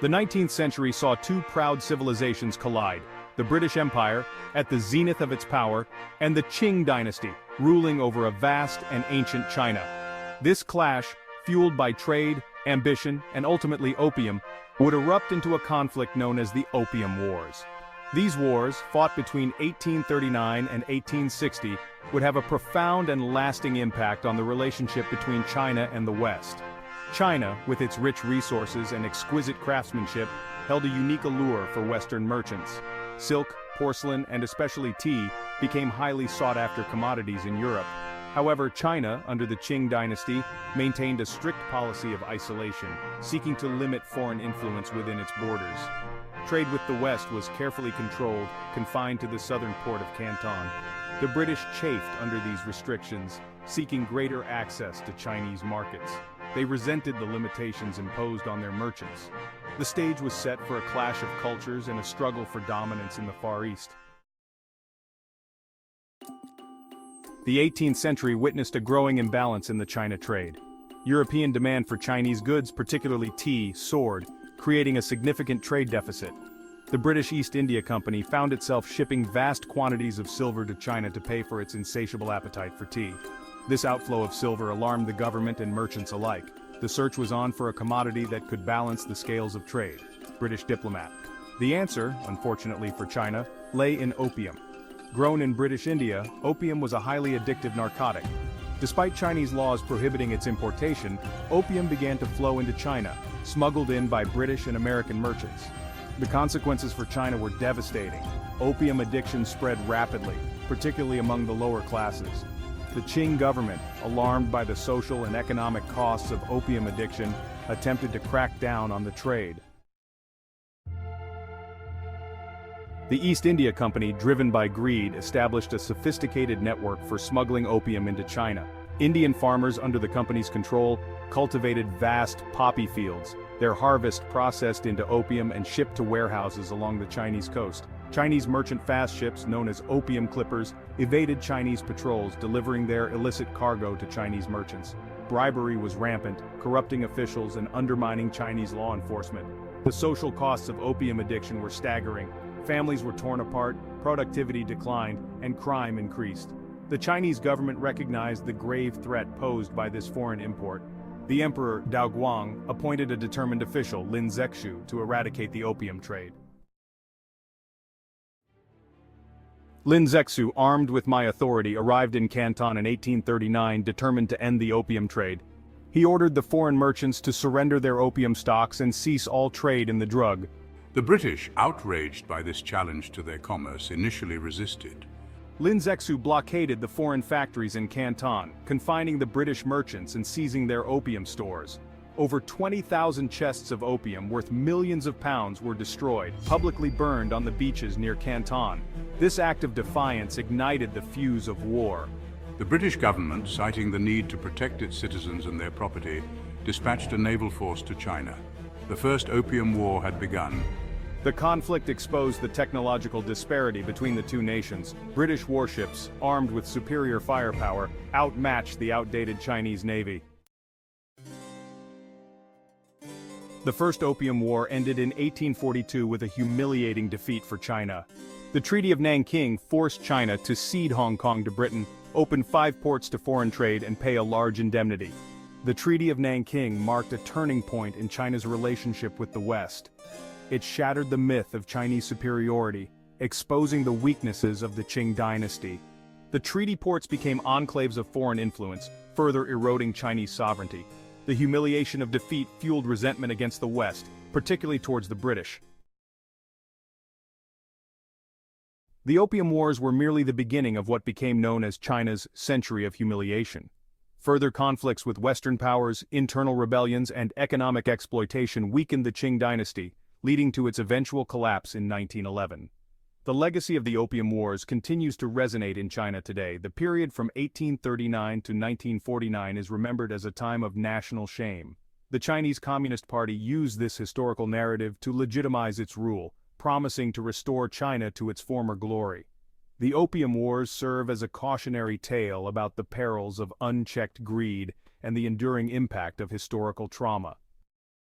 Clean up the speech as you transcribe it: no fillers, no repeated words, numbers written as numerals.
The 19th century saw two proud civilizations collide: the British Empire, at the zenith of its power, and the Qing dynasty, ruling over a vast and ancient China. This clash, fueled by trade, ambition, and ultimately opium, would erupt into a conflict known as the Opium Wars. These wars, fought between 1839 and 1860, would have a profound and lasting impact on the relationship between China and the West. China, with its rich resources and exquisite craftsmanship, held a unique allure for Western merchants. Silk, porcelain, and especially tea became highly sought-after commodities in Europe. However, China, under the Qing dynasty, maintained a strict policy of isolation, seeking to limit foreign influence within its borders. Trade with the West was carefully controlled, confined to the southern port of Canton. The British chafed under these restrictions, seeking greater access to Chinese markets. They resented the limitations imposed on their merchants. The stage was set for a clash of cultures and a struggle for dominance in the Far East. The 18th century witnessed a growing imbalance in the China trade. European demand for Chinese goods, particularly tea, soared, creating a significant trade deficit. The British East India Company found itself shipping vast quantities of silver to China to pay for its insatiable appetite for tea. This outflow of silver alarmed the government and merchants alike. The search was on for a commodity that could balance the scales of trade. British diplomat. The answer, unfortunately for China, lay in opium. Grown in British India, opium was a highly addictive narcotic. Despite Chinese laws prohibiting its importation, opium began to flow into China, smuggled in by British and American merchants. The consequences for China were devastating. Opium addiction spread rapidly, particularly among the lower classes. The Qing government, alarmed by the social and economic costs of opium addiction, attempted to crack down on the trade. The East India Company, driven by greed, established a sophisticated network for smuggling opium into China. Indian farmers under the company's control cultivated vast poppy fields, their harvest processed into opium and shipped to warehouses along the Chinese coast. Chinese merchant fast ships, known as opium clippers, evaded Chinese patrols, delivering their illicit cargo to Chinese merchants. Bribery was rampant, corrupting officials and undermining Chinese law enforcement. The social costs of opium addiction were staggering. Families were torn apart, productivity declined, and crime increased. The Chinese government recognized the grave threat posed by this foreign import. The Emperor Daoguang appointed a determined official, Lin Zexu, to eradicate the opium trade. Lin Zexu, armed with my authority, arrived in Canton in 1839, determined to end the opium trade. He ordered the foreign merchants to surrender their opium stocks and cease all trade in the drug. The British, outraged by this challenge to their commerce, initially resisted. Lin Zexu blockaded the foreign factories in Canton, confining the British merchants and seizing their opium stores. Over 20,000 chests of opium worth millions of pounds were destroyed, publicly burned on the beaches near Canton. This act of defiance ignited the fuse of war. The British government, citing the need to protect its citizens and their property, dispatched a naval force to China. The First Opium War had begun. The conflict exposed the technological disparity between the two nations. British warships, armed with superior firepower, outmatched the outdated Chinese navy. The First Opium War ended in 1842 with a humiliating defeat for China. The Treaty of Nanking forced China to cede Hong Kong to Britain, open 5 ports to foreign trade, and pay a large indemnity. The Treaty of Nanking marked a turning point in China's relationship with the West. It shattered the myth of Chinese superiority, exposing the weaknesses of the Qing dynasty. The treaty ports became enclaves of foreign influence, further eroding Chinese sovereignty. The humiliation of defeat fueled resentment against the West, particularly towards the British. The Opium Wars were merely the beginning of what became known as China's Century of Humiliation. Further conflicts with Western powers, internal rebellions, and economic exploitation weakened the Qing dynasty, leading to its eventual collapse in 1911. The legacy of the Opium Wars continues to resonate in China today. The period from 1839 to 1949 is remembered as a time of national shame. The Chinese Communist Party used this historical narrative to legitimize its rule, promising to restore China to its former glory. The Opium Wars serve as a cautionary tale about the perils of unchecked greed and the enduring impact of historical trauma.